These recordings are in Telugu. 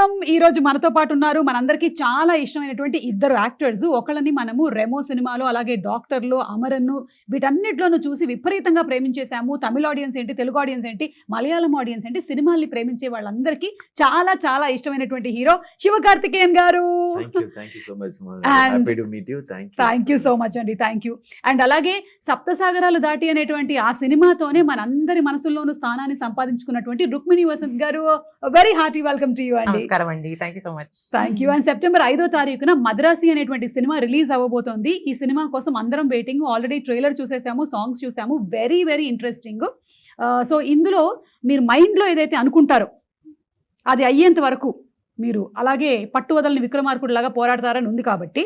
వెల్కమ్. ఈ రోజు మనతో పాటు ఉన్నారు మనందరికీ చాలా ఇష్టమైనటువంటి ఇద్దరు యాక్టర్స్. ఒకళ్ళని మనము రెమో సినిమాలో, అలాగే డాక్టర్లో, అమరన్ను వీటన్నిటిలోనూ చూసి విపరీతంగా ప్రేమించేశాము. తమిళ ఆడియన్స్ ఏంటి, తెలుగు ఆడియన్స్ ఏంటి, మలయాళం ఆడియన్స్ ఏంటి, సినిమాల్ని ప్రేమించే వాళ్ళందరికీ చాలా చాలా ఇష్టమైనటువంటి హీరో శివకార్తికేయన్ గారు. Thank you so much, Mona. Happy to meet you. Thank you so much అండి. Thank you. అండ్ అలాగే సప్తసాగరాలు దాటి అనేటువంటి ఆ సినిమాతోనే మనందరి మనసుల్లోనూ స్థానాన్ని సంపాదించుకున్నటువంటి రుక్మిణి వసంత్ గారు, very hearty welcome to you అండి. నమస్కారం అండి. Thank you so much. Thank you. And September 5వ తారీఖున మద్రాసి అనేటువంటి సినిమా రిలీజ్ అవ్వబోతోంది. ఈ సినిమా కోసం అందరం వెయిటింగ్. ఆల్రెడీ ట్రైలర్ చూసేసాము, సాంగ్స్ చూసాము, వెరీ వెరీ ఇంట్రెస్టింగ్. సో ఇందులో మీరు మైండ్లో ఏదైతే అనుకుంటారో అది అయ్యేంత వరకు మీరు అలాగే పట్టు వదలని విక్రమార్కుడు లాగా పోరాడతారని ఉంది. కాబట్టి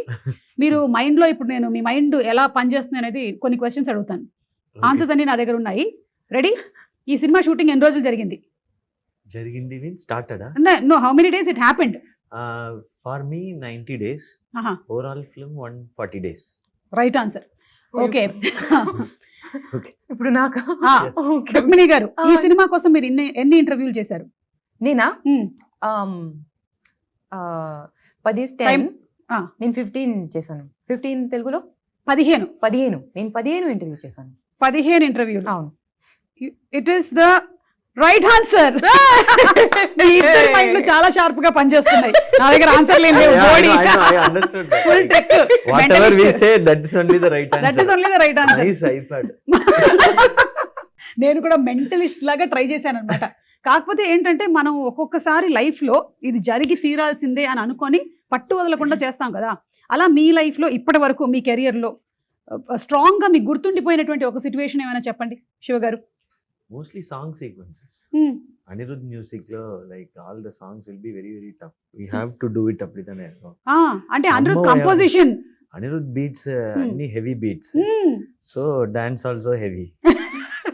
మీరు మైండ్లో ఇప్పుడు నేను మీ మైండ్ ఎలా పనిచేస్తుంది అనేది కొన్ని క్వశ్చన్స్ అడుగుతాను. ఆన్సర్స్ అన్ని నా దగ్గర ఉన్నాయి. రెడీ? ఈ సినిమా షూటింగ్ ఎన్ని రోజులు జరిగింది? Started? No, how many days it happened? For me, 90 days. Overall film, 140 days. Right answer. Okay. ఇప్పుడు నాకు రుక్మిణి గారు, ఈ సినిమా కోసం మీరు ఎన్ని ఇంటర్వ్యూలు చేశారు? నేనా 10 నేను 15 చేశాను. 15 తెలుగులో 15 నేను 15 ఇంటర్వ్యూ చేశాను. 15 ఇంటర్వ్యూలు. అవును. It is the right answer. చాలా షార్ప్ గా పనిచేస్తున్నాయి. నా దగ్గర ఆన్సర్ లేదు. I understood that. Full trick. Whatever we say, that is only the right answer. That is only the right answer. Nice iPad. నేను కూడా మెంటలిస్ట్ లాగా ట్రై చేశాను అనమాట. కాకపోతే ఏంటంటే మనం ఒక్కొక్కసారి లైఫ్లో ఇది జరిగి తీరాల్సిందే అని అనుకొని పట్టు వదలకుండా చేస్తాం కదా. అలా మీ లైఫ్లో ఇప్పటి వరకు మీ కెరియర్లో స్ట్రాంగ్గా మీకు గుర్తుండిపోయినటువంటి ఒక సిచ్యువేషన్ ఏమైనా చెప్పండి శివ గారు. Mostly song sequences. Anirudh music lo, like all the songs will be very very tough. We have to do it up with an air. Ante Anirudh composition. Anirudh beats any heavy beats. So dance also heavy.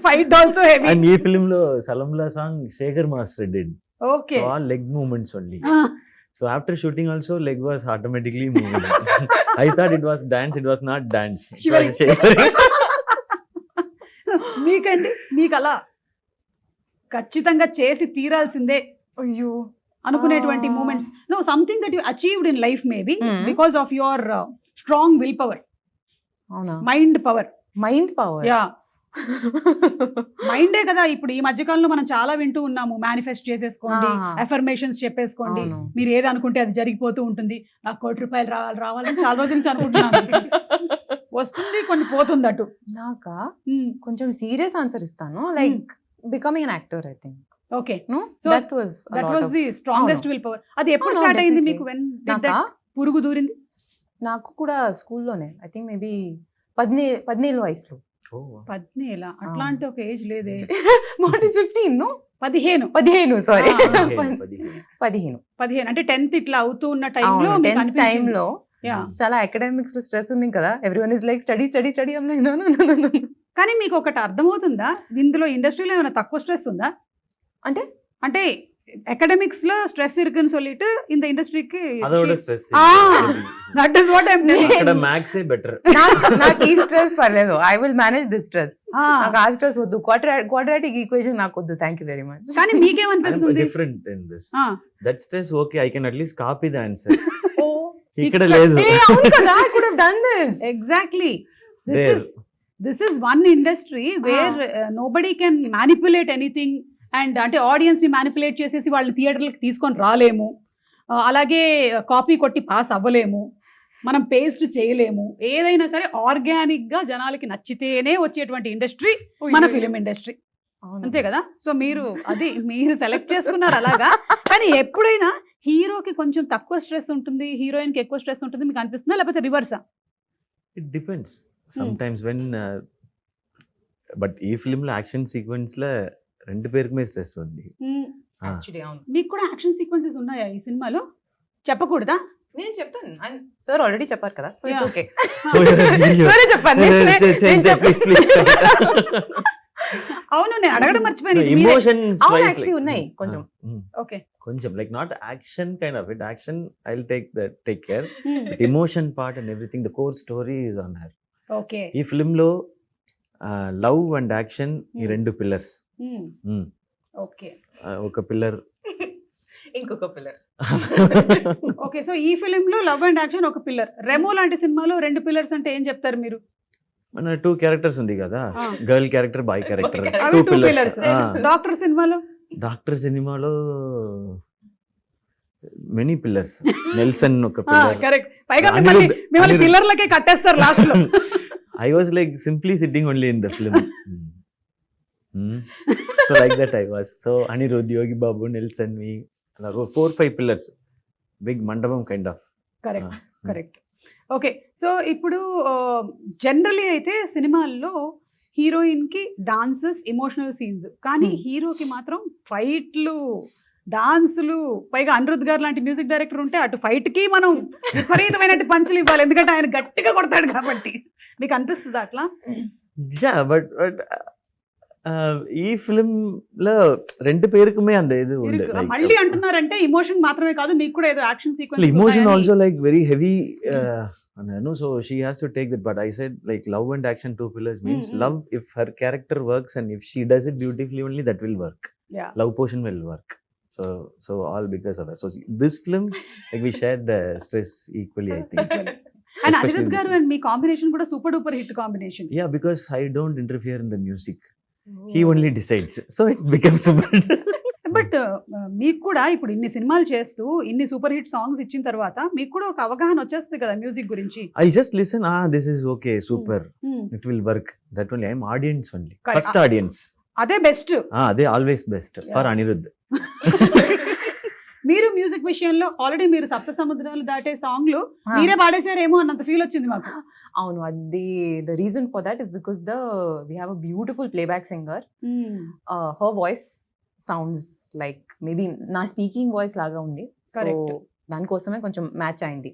Fight also heavy. And ee film lo Salamla song Shekhar Master did. Okay. So all leg movements only. So after shooting also leg was automatically moving. I thought it was dance, it was not dance. It was shivering. మీకండి, మీకు అలా ఖచ్చితంగా చేసి తీరాల్సిందే అయ్యో అనుకునేటువంటి moments? No, something that you achieved in life maybe because of your strong will power. అవునా? Mind power. యా, మైండే కదా. ఇప్పుడు ఈ మధ్యకాలంలో మనం చాలా వింటూ ఉన్నాము, మేనిఫెస్ట్ చేసేసుకోండి, అఫర్మేషన్స్ చెప్పేసుకోండి, మీరు ఏది అనుకుంటే అది జరిగిపోతూ ఉంటుంది. నాకు ₹1 రావాలని చాలా రోజుల నుంచి అనుకుంటున్నాను. వస్తుంది, కొన్ని పోతుంది. అటు నాకా కొంచెం సీరియస్ ఆన్సర్ ఇస్తాను. Like becoming an actor, I think. Okay. So that was the strongest will power. అది ఎప్పుడు స్టార్ట్ అయింది మీకు? వెన్ పురుగు దూరింది? నాకు కూడా స్కూల్లోనే, ఐ థింక్ మేబీ 17 వయసులో. 17? అట్లా అంటే ఒక ఏజ్ లేదే. 15 సారీ 15 అంటే 10th ఇట్లా అవుతూ ఉన్న టైంలో చాలా అకాడమిక్స్ లో స్ట్రెస్ ఉంది కదా. Everyone is like study. కానీ మీకు ఒకటి అర్థమవుతుందా, ఇందులో ఇండస్ట్రీలో ఏమైనా తక్కువ స్ట్రెస్ ఉందా? అంటే అకాడమిక్స్ లో స్ట్రెస్ இருக்குன்னு சொல்லிட்டு இந்த ఇండస్ట్రీకి அதோட stress. That is what I am saying. ఇక్కడ మ్యాథ్స్ ఏ బెటర్. నాకు ఈ స్ట్రెస్ పర్లేదు. I will manage this stress. నాకు ఆ స్ట్రెస్ వద్దు. క్వాడ్రాటిక్ ఈక్వేషన్ నాకు వద్దు. Thank you very much. కానీ మీకేమనిపిస్తుంది? Different in this. That stress okay, I can at least copy the answers. ఇక్కడ లేదు. అవును కదా, I could have done this. Exactly. This is one industry where nobody can manipulate anything. And అంటే ఆడియన్స్ ని మ్యానిపులేట్ చేసేసి వాళ్ళని థియేటర్లకు తీసుకొని రాలేము, అలాగే కాపీ కొట్టి పాస్ అవ్వలేము, మనం పేస్ట్ చేయలేము. ఏదైనా సరే ఆర్గానిక్ గా జనాలకి నచ్చితేనే వచ్చేటువంటి ఇండస్ట్రీ మన ఫిలిం ఇండస్ట్రీ. అంతే కదా. సో మీరు సెలెక్ట్ చేసుకున్నారు అలాగా. కానీ ఎప్పుడైనా హీరోకి కొంచెం తక్కువ స్ట్రెస్ ఉంటుంది, హీరోయిన్ కి ఎక్కువ స్ట్రెస్ ఉంటుంది మీకు అనిపిస్తుందా, లేకపోతే రివర్సా? It depends sometimes when. But ఈ ఫిల్మ్ లో యాక్షన్ సీక్వెన్స్ లో రెండు పేరుకి మీద స్ట్రెస్ ఉంది. మీకు కూడా యాక్షన్ సీక్వెన్సెస్ ఉన్నాయా ఈ సినిమాలో? చెప్పకూడదా? నేను చెప్తాను. సార్ ఆల్రెడీ చెప్పారు కదా, సో ఇట్స్ ఓకే. అవును, నేను అడగడం మర్చిపోయాను. ఎమోషన్స్ యాక్చువల్లీ ఉన్నాయి కొంచెం. ఓకే, కొంచెం like not action kind of it. Action I will take care. But emotion part and everything, the core story is on her. Okay. ఈ ఫిల్మ్ లో లవ్ అండ్ యాక్షన్ ఈ రెండు పిల్లర్స్. ఓకే. ఒక పిల్లర్ ఇంకొక పిల్లర్. ఓకే, సో ఈ ఫిలిం లో లవ్ అండ్ యాక్షన్ ఒక పిల్లర్. రెమో లాంటి సినిమాలో 2 పిల్లర్స్ అంటే ఏం చెప్తారు మీరు? మన 2 క్యారెక్టర్స్ ఉంది కదా, ఆ. Girl character, boy character, Okay. అవి 2 2 పిల్లర్స్. పిల్లర్స్. డాక్టర్ సినిమాలో డాక్టర్ సినిమాలో మెనీ పిల్లర్స్. నెల్సన్ ఒక పిల్లర్. కరెక్ట్. పైగా అనిరుద్ధ్- మిమ్మల్ని అనిరుద్ధ్. పిల్లర్లకే కట్టేస్తారు లాస్ట్ లో. I was like simply sitting only in the film. So like that I was. So Anirudh, Yogi Babu, Nelson, me, 4-5 pillars. Big mandapam kind of. Correct correct. Okay, so ఇప్పుడు జనరలీ అయితే సినిమాల్లో హీరోయిన్ కి డాన్సెస్, ఎమోషనల్ సీన్స్, కానీ హీరోకి మాత్రం ఫైట్లు, డాన్సులు, పైగా అనిరుద్ధ్ గారు లాంటి మ్యూజిక్ డైరెక్టర్ ఉంటే అటు ఫైట్ కి మనం విపరీతమైన పంచులు ఇవ్వాలి, ఎందుకంటే ఆయన గట్టిగా కొడతాడు కాబట్టి. మీకు అనిపిస్తుంది అట్లా? Yeah, but ఈ ఫిల్మ్ లో 2 పేరుకుమే అంత ఇది ఉండే. మళ్ళీ అంటున్నారంటే ఇమోషన్ మాత్రమే కాదు, మీకు కూడా ఏదో action sequence Emotion also like very heavy. And I know, so she has to take that. But I said like love and action 2 pillars means Mhm. love. If her character works and if she does it beautifully, only that will work. Yeah. Love portion will work. So all because of that. So this film, like we shared the stress equally, I think. And Especially Anirudh in గారు this అండ్ మీ కాంబినేషన్ కూడా super duper hit combination. Yeah, because I don't interfere in the music. He only decides. So it becomes super. But మీకు కూడా ఇప్పుడు ఇన్ని సినిమాలు చేస్తూ ఇన్ని సూపర్ హిట్ సాంగ్స్ ఇచ్చిన తర్వాత మీకు కూడా ఒక అవగాహన వచ్చేస్తుంది కదా మ్యూజిక్ గురించి. I'll just listen. This is okay, super. Hmm. It will work. That only. I'm audience only. Correct. First audience. అదే best. They always best for Yeah. Anirudh. మీరు మ్యూజిక్ విషయంలో ఆల్రెడీ మీరు సప్త సముద్రాలు దాటే సాంగ్లు మీరే పాడేశారేమో అన్నంత ఫీల్ వచ్చింది మాకు. అవును, అది the reason for that is because we have a beautiful playback singer. Her voice sounds like maybe నా స్పీకింగ్ వాయిస్ లాగా ఉంది. So Correct. దానికోసమే కొంచెం మ్యాచ్ అయింది.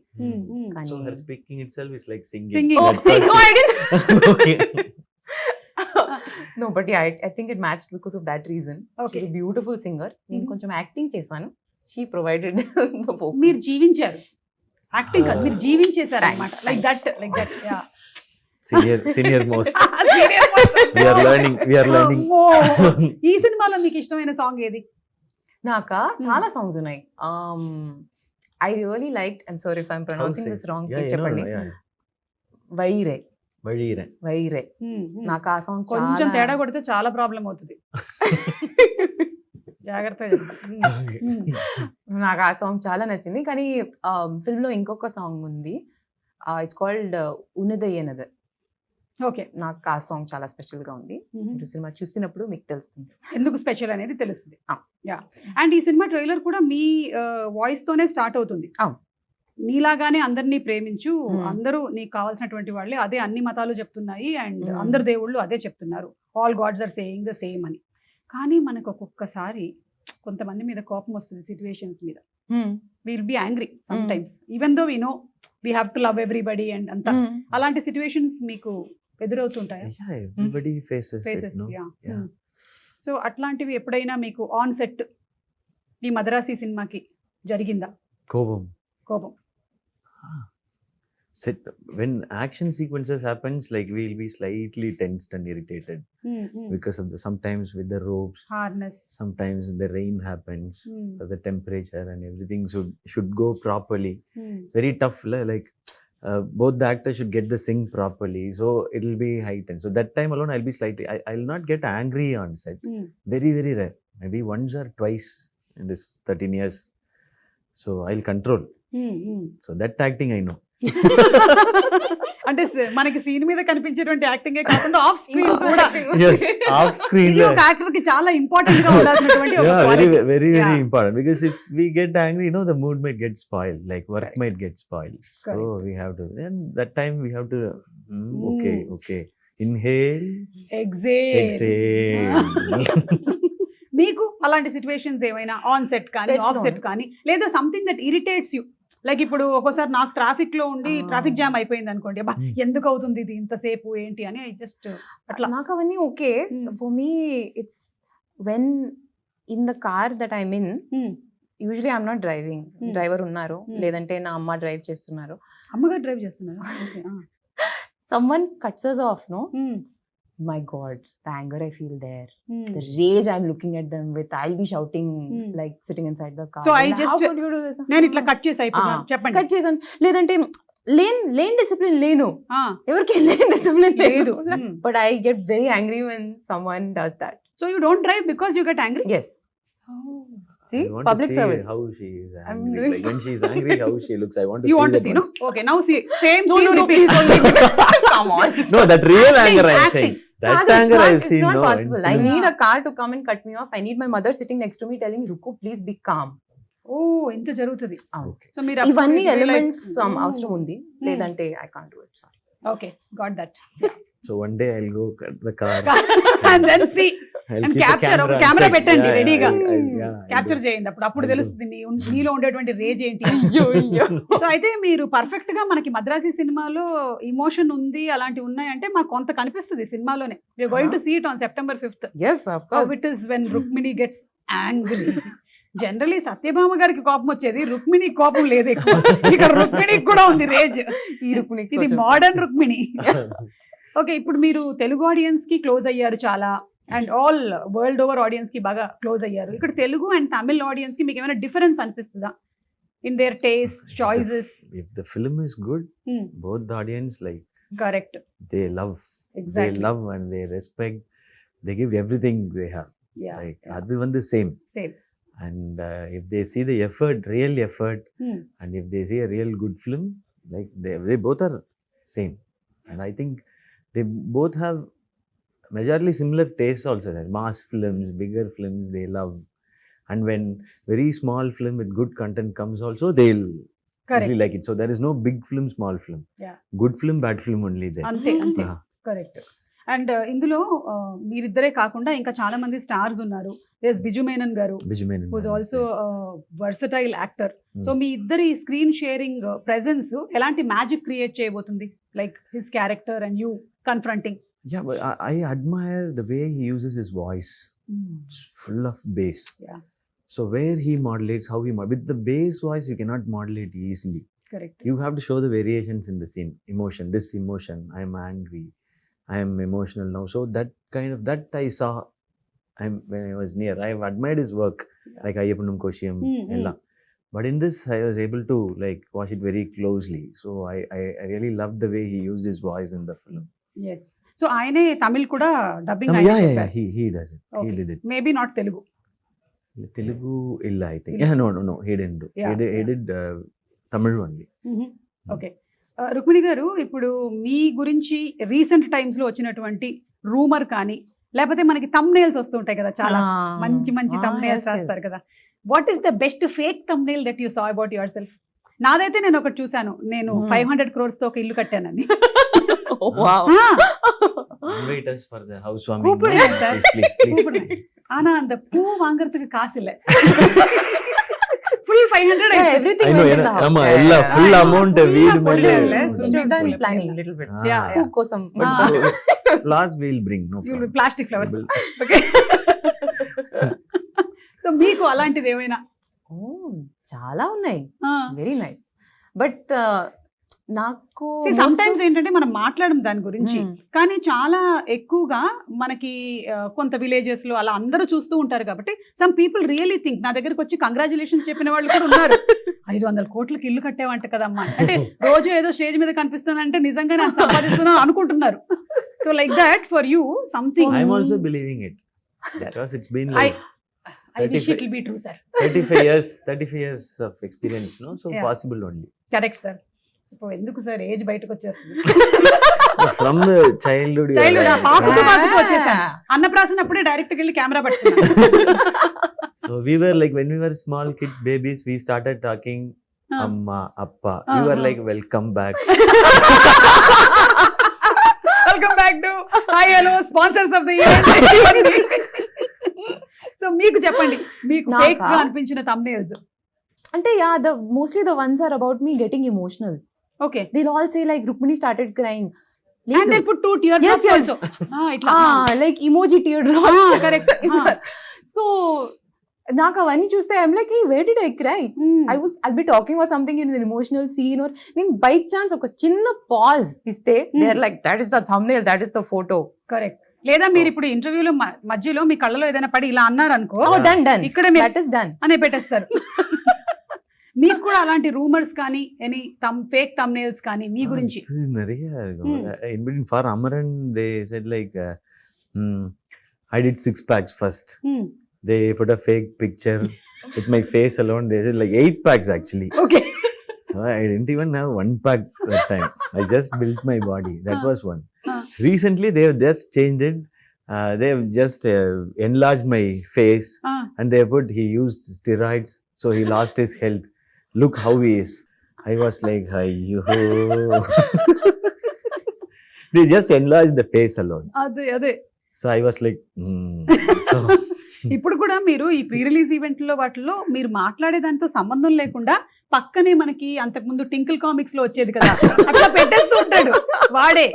కానీ So her speaking itself is like singing. Singing. Oh, That's what no, I didn't. Okay. No, but yeah, I think it matched because of that reason. Okay. She's a beautiful singer. నేను కొంచెం యాక్టింగ్ చేశాను. She provided the vocal. మీరు జీవించారు, యాక్టింగ్ కాదు, మీరు జీవించేశారు Thanks. అనమాట. Like that Senior most. We are learning. ఈ సినిమాలో మీకు ఇష్టమైన సాంగ్ ఏది? నాకా చాలా సాంగ్స్ ఉన్నాయి. I really liked, and sorry if I'm pronouncing this wrong, please చెప్పండి. వైరే వైరే నాకు ఆ సాంగ్ కొంచెం తేడా కొడితే చాలా ప్రాబ్లం అవుతుంది. జాగ్రత్తగా నాకు ఆ సాంగ్ చాలా నచ్చింది. కానీ ఫిల్మ్ లో ఇంకొక సాంగ్ ఉంది, ఇట్స్ కాల్డ్ ఉన్నదయ్యనదర్. ఓకే, నాకు ఆ సాంగ్ చాలా స్పెషల్ గా ఉంది. మీరు సినిమా చూసినప్పుడు మీకు తెలుస్తుంది ఎందుకు స్పెషల్ అనేది తెలుస్తుంది. Ah. యా, అండ్ ఈ సినిమా ట్రైలర్ కూడా మీ వాయిస్ తోనే స్టార్ట్ అవుతుంది. అవును. నీలాగానే అందరినీ ప్రేమించు, Hmm. అందరూ నీకు కావాల్సినటువంటి వాళ్ళే, అదే అన్ని మతాలు చెప్తున్నాయి అండ్ Hmm. అందరు దేవుళ్ళు అదే చెప్తున్నారు, all gods are saying the same అని. కానీ మనకు ఒక్కొక్కసారి కొంతమంది మీద కోపం వస్తుంది, సిచ్యువేషన్స్ మీద. Will be angry some times even though we know we have to love everybody and అంతా. అలాంటి సిచ్యువేషన్స్ మీకు ఎదురవుతుంటాయా? Yeah, everybody faces it, faces. no? Yeah. Yeah. So అట్లాంటివి ఎప్పుడైనా మీకు ఆన్ సెట్ ఈ మద్రాసి సినిమాకి జరిగిందా కోపం. Set when action sequences happens, like we'll be slightly tensed and irritated because of sometimes with the ropes, harness. sometimes the rain happens, the temperature and everything should go properly. Very tough, like both the actors should get the sync properly, so it'll be heightened. So that time alone I'll be slightly, I'll not get angry on set. Very very rare, maybe once or twice in this 13 years. So I'll control. So that acting I know. అంటే మనకి సీన్ మీద కనిపించేటువంటి యాక్టింగే కాకుండా ఆఫ్ స్క్రీన్ కూడా Yes, off screen. ఇది ఒక యాక్టర్ కి చాలా ఇంపార్టెంట్ గా ఉండాల్సినటువంటి ఒక Yeah, quality. very Yeah. important, because if we get angry, the mood might get spoiled, like work Correct. might get spoiled. So Correct. we have to, and that time we have to okay, inhale, Exhale. exhale. మీకు అలాంటి సిచ్యువేషన్స్ ఏమైనా ఆన్ సెట్ కానీ Set ఆఫ్ సెట్ లోనా? కానీ, లేదా something that irritates you, like ఇప్పుడు ఒక్కోసారి నాకు ట్రాఫిక్ లో ఉండి ట్రాఫిక్ జామ్ అయిపోయింది అనుకోండి, అబ్బా ఎందుకు అవుతుంది ఇది ఇంతసేపు ఏంటి అని, ఐ జస్ట్ అట్లా. నాకు అవన్నీ okay. For me it's when in the car that I mean, usually I'm not driving, driver ఉన్నారు, లేదంటే నా అమ్మ డ్రైవ్ చేస్తున్నారు, అమ్మగారు డ్రైవ్ చేస్తున్నారు. Okay. Someone cuts us off, no, my God, the anger I feel there, the rage I'm looking at them with, I'll be shouting like sitting inside the car. So I How just could you do this? నేను ఇట్లా కట్ చేసి అయిపోతున్నాను చెప్పండి. కట్ చేసాను. లేదంటే లేన్ డిసిప్లిన్ లేను, Ah, ఎవరికి లేని డిసిప్లిన్ లేదు. లేదు. But I get very angry when someone does that. So you don't drive because you get angry? Yes. Oh. See, I want public to see service. how she is I'm angry. doing- Like when she's angry, how she looks. I want to You see want to that see, no? once. Okay, now see, same No, scene no, no, repeat. please don't leave me. Come on. No, that real Acting, anger I'm acting. saying. That It's anger not- I've seen. It's not No, possible. I in need a car to come and cut me off. I need my mother sitting next to me telling, Ruku, please be calm. ఓ ఇంత జరుగుతుంది. Okay. సో మీరు ఇవన్నీ ఎలిమెంట్స్ అవసరం ఉంది, Hmm. లేదంటే I can't do it. Sorry. Okay, got that. So one day I'll go cut the car. And then see I'll And keep capture, the ఒక camera camera and check. పెట్టండి Yeah, ready గా. I'll capture do. చేయండి, అప్పుడు I'll తెలుస్తుంది మీలో ఉండేటువంటి రేజ్ ఏంటి. అయ్యో అయ్యో. సో అయితే మీరు పర్ఫెక్ట్ గా మనకి మద్రాసి సినిమాలో ఇమోషన్ ఉంది అలాంటివి ఉన్నాయంటే మాకు కొంత కనిపిస్తుంది సినిమాలోనే. We are going to see it on September 5th. Yes, of How course. it is when Rukmini gets angry. Generally Satyabhama గారికి కోపం వచ్చేది, రుక్మిణి కోపం లేదు ఎక్కువ. ఇక్కడ రుక్మిణికి కూడా ఉంది రేజ్. ఈ రుక్మిణికి ఇది కొంచెం- మోడర్న్ రుక్మిణి. ఓకే, ఇప్పుడు మీరు తెలుగు ఆడియన్స్ కి క్లోజ్ అయ్యారు చాలా, and all world over audience కి బాగా క్లోజ్ అయ్యారు. ఇక్కడ తెలుగు అండ్ తమిళ్ ఆడియన్స్ కి మీకు ఏమైనా డిఫరెన్స్ అనిపిస్తుందా in there taste, choices? If the film is good, both the audience like correct, they love, they exactly, love and they respect. They give everything they have. Yeah, Like adu vandu same. Same. And if they see the effort, real effort, and if they see a real good film, like they both are same. And I think they both have majorly similar tastes also. That mass films, bigger films they love. And when very small film with good content comes also, they'll correct, easily like it. So there is no big film, small film. Yeah. Good film, bad film only there. అంతే అంతే, Yeah. కరెక్ట్. అండ్ ఇందులో మీరిద్దరే కాకుండా ఇంకా చాలా మంది స్టార్స్ ఉన్నారు. ఎస్ బిజు మేనన్ గారు Biju Menon. Who's also versatile actor. So మీ ఇద్దరి స్క్రీన్ షేరింగ్ ప్రెజెన్స్ ఎలాంటి మ్యాజిక్ క్రియేట్ చేయబోతుంది, like his character and you confronting? Yeah, but I admire the way he uses his voice. It's full of bass. Yeah. So where he modulates, how he with the bass voice, you cannot modulate easily. Correct. You have to show the variations in the scene. Emotion, this emotion, I am angry, I am emotional now. So that kind of that I saw. When I was near, I've admired his work, like Ayyapanam Koshiyam, ella. But in this, I was able to like watch it very closely. So I really loved the way he used his voice in the film. Yes. So ఆయనే తమిళ్ కూడా dubbing Yeah, he does it. He did it. Maybe not Telugu. Telugu illa, I think. Illa. Yeah, no, he didn't do. Yeah, He did Tamil only. Okay, Rukmini గారు, ఇప్పుడు మీ గురించి రీసెంట్ టైమ్స్ లో వచ్చినటువంటి రూమర్ కానీ, లేకపోతే మనకి థంబ్నెయిల్స్ వస్తుంటాయి కదా, చాలా మంచి మంచి థంబ్నెయిల్స్ రాస్తారు కదా. What is the best fake thumbnail that you saw about your self? నాదైతే నేను ఒకటి చూసాను, నేను 500 crores తో ఒక ఇల్లు కట్టానని. Invite us for the housewarming. கூப்பிடுங்க no? sir. Please. கூப்பிடுறேன். ஆனா அந்த பூ வாங்குறதுக்கு காசு இல்ல. full 500 everything I know, went in the house. ama ella full amount full weed పొడి mele. వెళ్ళే, Still done planning little bit. Yeah, Poo kosam. Flowers we'll bring, no you problem. plastic flowers. We'll- okay. So మీకు అలాంటిది ఏమైనా? చాలా ఉన్నాయి, వెరీ నైస్. బట్ నాకు సమ్ టైమ్స్ ఏంటంటే మనం మాట్లాడడం దాని గురించి, కానీ చాలా ఎక్కువగా మనకి కొంత విలేజెస్ లో అలా అందరూ చూస్తూ ఉంటారు కాబట్టి సమ్ పీపుల్ రియలీ థింక్, నా దగ్గరకు వచ్చి కంగ్రాచులేషన్స్ చెప్పిన వాళ్ళు కూడా ఉన్నారు, 500 కోట్లకి ఇల్లు కట్టేవంట కదమ్మా, అంటే రోజు ఏదో స్టేజ్ మీద కనిపిస్తానంటే నిజంగా నేను సంపాదిస్తున్నాను అనుకుంటున్నారు. So like that for you something. I'm also believing it because it's been like I wish it will be true, sir. 35 years of experience, no? So Yeah. possible only. Correct sir. ఇప్పుడు ఎందుకు సార్ ఏజ్ బయటకు వచ్చేస్తుంది? From the childhood. you are Childhood, like- పాకుతూ పాకుతూ వచ్చేసాను. అన్నప్రాసన అప్పుడే డైరెక్ట్ వెళ్ళి కెమెరా పట్టుకున్నాను. So we were like, when we were small kids, babies, we started talking Amma, Appa. We were like, welcome back. Welcome back to high hello sponsors of the year. So మీకు చెప్పండి, మీకు నాకా? ఫేక్ గా అనిపించిన థంబ్నెయిల్స్. అంటే mostly the ones are about me getting emotional. Okay, They'll all say like Rukmini started crying. and they put 2 tear Yes, drops yes. also. ఇట్లా Like emoji teardrops. correct. So నాకు అవన్నీ చూస్తే I'm like, hey, where did I cry? I'll be talking about something in an emotional scene, or నేను బై ఛాన్స్ ఒక చిన్న పాజ్ ఇస్తే they're like, that is the thumbnail, that is the photo. Correct. లేదా So- మీరు ఇప్పుడు ఇంటర్వ్యూలో మధ్యలో మీ కళ్ళలో ఏదైనా పడి ఇలా అన్నారు అనుకో Oh, done. ఇక్కడ మీరు That is done. అనే పెట్టేస్తారు. మీకు కూడా అలాంటి రూమర్స్ కానీ ఎనీ ఫేక్ thumbnails కానీ మీ గురించి அது நிறைய இருக்கும். In between for Amaran, they said like, I did 6 packs first. They put a fake picture with my face alone. They said like 8 packs actually. Okay So I didn't even have 1 pack that time. I just built my body. That was one. Ah. Recently, they have just changed it. They have just enlarged my face and they put he used steroids, so he lost his health. Look how he is. I was like, ayyo. They just enlarged the face alone. అదే So I was like, So, ఇప్పుడు కూడా మీరు ఈ ప్రీ రిలీజ్ ఈవెంట్లో వాటిలో మీరు మాట్లాడే దాంతో సంబంధం లేకుండా పక్కనే మనకి అంతకుముందు టింకిల్ కామిక్స్ లో వచ్చేది కదా అట్లా పెట్టేస్తూ ఉంటాడు వాడే.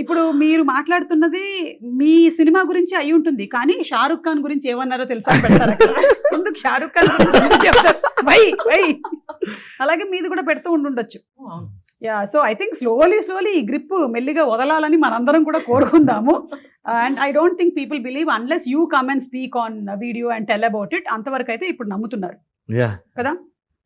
ఇప్పుడు మీరు మాట్లాడుతున్నది మీ సినిమా గురించి అయి ఉంటుంది కానీ షారుఖ్ ఖాన్ గురించి ఏమన్నారో తెలుసా పెడతారు అక్కడ. ఎందుకు షారుఖ్ ఖాన్ గురించి చెప్తారు వై అలాగే మీది కూడా పెడుతూ ఉండుండొచ్చు. Yeah, so I think slowly ఈ గ్రిప్ మెల్లిగా వదలాలని మనందరం కూడా కోరుకుందాము. And I don't think people believe unless you come and speak on video and tell about it. అంతవరకు అయితే ఇప్పుడు నమ్ముతున్నారు yeah. కదా.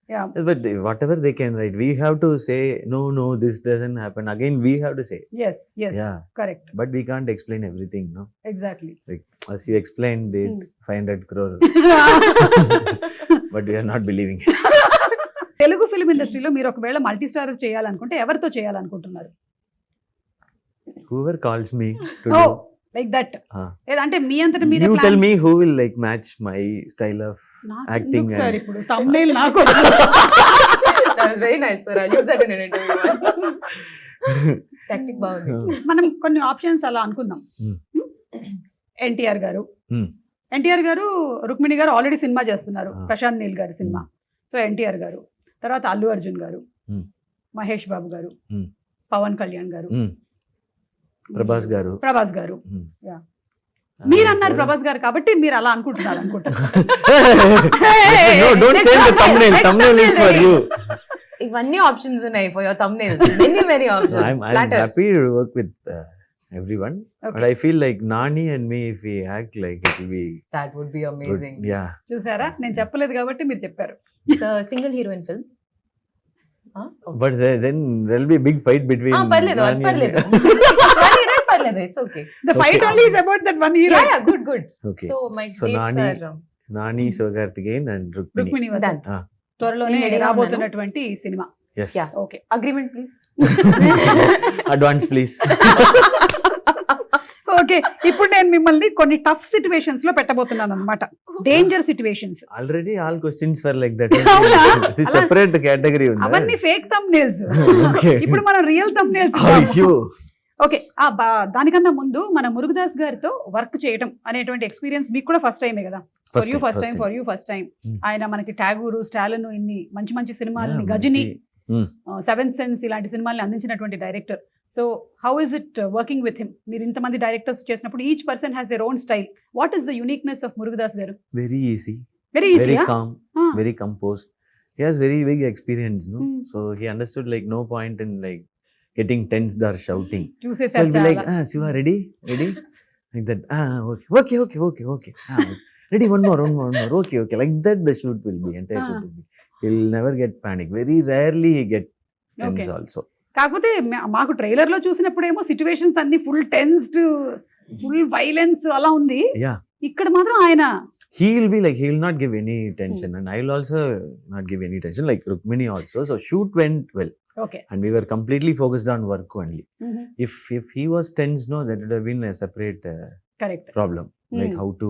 Yeah, But whatever they can write, we have to say, no, this doesn't happen. Again, we have to say. Yes Yeah. Correct, But we can't explain everything, no? Exactly. Like, as you explained, it 500 crore. But we are not believing it. Telugu film ఇండస్ట్రీలో మీరు ఒకవేళ మల్టీ స్టార్ చేయాలనుకుంటే ఎవరితో చేయాలనుకుంటున్నారు? Whoever calls me to oh do, like that. Ah. అంటే మీ అంతటా మీరే you plan- tell me who will like match my style of నాకు acting ఎందుకు సార్ and- ఇప్పుడు thumbnail నాకు That was very nice, sir. I'll use that in an interview. Tactic బాగుంది. మనం కొన్ని ఆప్షన్స్ అలా అనుకుందాం. Hmm. ఎన్టీఆర్ గారు, Hmm. ఎన్టీఆర్ గారు రుక్మిణి గారు ఆల్రెడీ సినిమా చేస్తున్నారు, Ah. ప్రశాంత్ నీల్ గారి సినిమా. సో ఎన్టీఆర్ గారు, తర్వాత అల్లు అర్జున్ గారు, Hmm. మహేష్ బాబు గారు, Hmm. పవన్ కళ్యాణ్ గారు, Prabhas garu. ప్రభాస్ గారు. Hmm. Yeah. మీరు అన్నారు ప్రభాస్ గారు కాబట్టి మీరు అలా అనుకుంటున్నారు అనుకుంటారు. No, don't change the thumbnail. Thumbnail is for you. ఇవన్నీ ఆప్షన్స్ ఉన్నాయి for your thumbnails. Many No, options. I'm Platter. happy to work with everyone. But Okay. I feel like Nani and me, if we act like it will be That would be good. amazing. Yeah. చూసారా, నేను చెప్పలేదు కాబట్టి మీరు చెప్పారు. It's a single heroine film. But then there'll be a big fight between పర్లేదు Nani and పర్లేదు. పర్లేదు, it's okay. The fight Okay. only is about that one hero. Yeah, good. Okay. So my So dates Nani- are Nani, Sivakarthikeyan and Rukmini. Rukmini done. Vasant Ah. త్వరలోనే నేను ready గా రాబోతున్నటువంటి cinema. Yes. Yeah. Okay, Agreement, please. Advance, please. Okay. ఇప్పుడు నేను మిమ్మల్ని కొన్ని టఫ్ సిచ్యువేషన్స్ లో పెట్టబోతున్నాను అనమాట. Danger situations. Already all questions were like that. అవునా? It's separate category. అవన్నీ ఫేక్ thumbnails. Okay. ఇప్పుడు మనం రియల్ thumbnails. Ayyo. ఓకే, దానికన్నా ముందు మన మురుగదాస్ గారితో వర్క్ చేయడం అనేటువంటి ఎక్స్పీరియన్స్ మీకు కూడా ఫస్ట్ టైమే కదా. For you first time. Hmm. ఆయన మనకి టాగూరు, స్టాలిన్ ఇన్ని మంచి మంచి సినిమాలని, Yeah, Ghajini, Hmm. Seven sense ఇలాంటి సినిమాల్ని అందించినటువంటి director. So how is it working with him? మీరు ఇంతమంది డైరెక్టర్స్ చేసినప్పుడు each person has their own style. What is the uniqueness of Murugadoss garu? Very easy. Very easy. Very calm. Very composed. He has very big experience, no? Hmm. So he understood like no point in like getting tensed or shouting. So చూసేసారు he'll be like, చాలా. Siva, ready? Like that. Okay. Ready, one more. Okay. Like that the shoot will be, entire shoot will be. He'll never get panic. Very rarely he get tense Okay. also. కాకపోతే మాకు ట్రైలర్ లో చూసినప్పుడేమో సిచ్యువేషన్స్ అన్ని ఫుల్ టెన్స్డ్, ఫుల్ వైలెన్స్ అలా ఉంది. Yeah. ఇక్కడ మాత్రం ఆయన He will be like, he will not give any tension and I will also not give any tension, like Rukmini also. So shoot went well okay. and we were completely focused on work only. If he was tense, no, that would have been a separate correct. problem. Like how to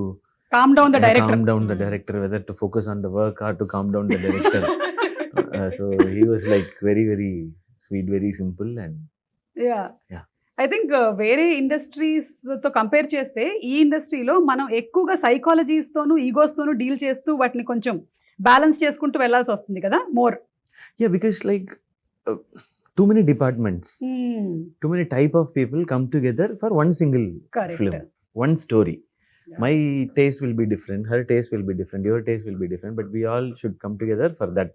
calm down the director. calm down the director, whether to focus on the work or to calm down the director. So he was like very, very sweet, very simple and Yeah. I think వేరే ఇండస్ట్రీస్ తో కంపేర్ చేస్తే ఈ ఇండస్ట్రీలో మనం ఎక్కువగా సైకాలజీస్ తోను, ఈగోస్ తోను డీల్ చేస్తూ వాటిని కొంచెం బ్యాలెన్స్ చేసుకుంటూ వెళ్ళాల్సి వస్తుంది కదా more. yeah, because like too many departments, too many type of people come together for one single correct. film, one story. Yeah. My taste will be different, her taste will be different, your taste will be different, but we all should come together for that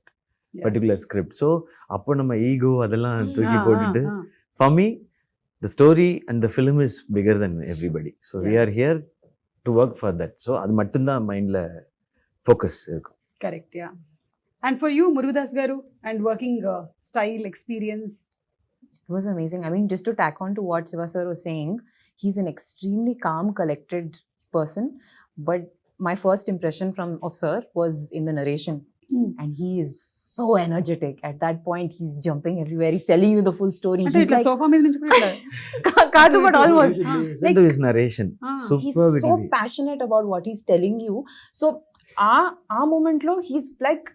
particular script. So appo nama ego adella thooki potittu, for me the story and the film is bigger than everybody. So we are here to work for that. So அது மட்டும்தான் மைண்ட்ல ஃபோக்கஸ் இருக்கும். Correct, yeah. And for you, Murugadas garu, and working style experience. It was amazing. I mean, just to tack on to what Siva sir was saying, he's an extremely calm, collected person. But my first impression of sir was in the narration. And he is so energetic. At that point, he's jumping everywhere. He's telling you the full story. అంటే He's ఇట్లా like, సోఫా మీద నుంచి కూడా ఇట్లా. Kadu, but almost. Listen to his narration. He's Superb it so will be. passionate about what he's telling you. So, our moment lo, he's like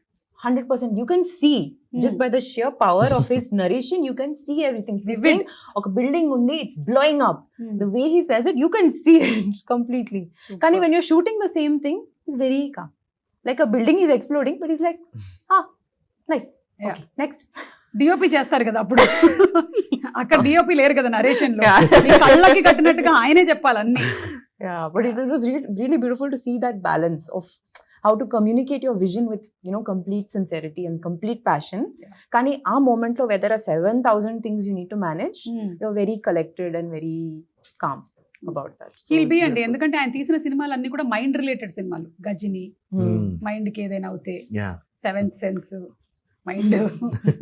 100%. You can see just by the sheer power of his narration, you can see everything. He's saying, "Okay, building undi, it's blowing up." The way he says it, you can see it completely. Kani, when you're shooting the same thing, he's very calm. Like a building is exploding, but he's like, nice. Yeah. Okay, next. DOP చేస్తారు కదా అప్పుడు. అక్కడ డిఓపి లేరు కదా నరేషన్ లో. ఈ కళ్ళకి కట్టినట్టుగా ఆయనే చెప్పాలి అన్ని. Yeah, but it was really beautiful to see that balance of how to communicate your vision with, you know, complete sincerity and complete passion. Kani our moment lo where there are 7,000 things you need to manage, you're very collected and very calm about that. So heal it's be అండి, beautiful. ఎందుకంటే ఆయన తీసిన సినిమాలు అన్ని కూడా మైండ్ రిలేటెడ్ సినిమాలు. గజిని, మైండ్ కి ఏదైనా అవుతే, Yeah. Seventh sense, mind.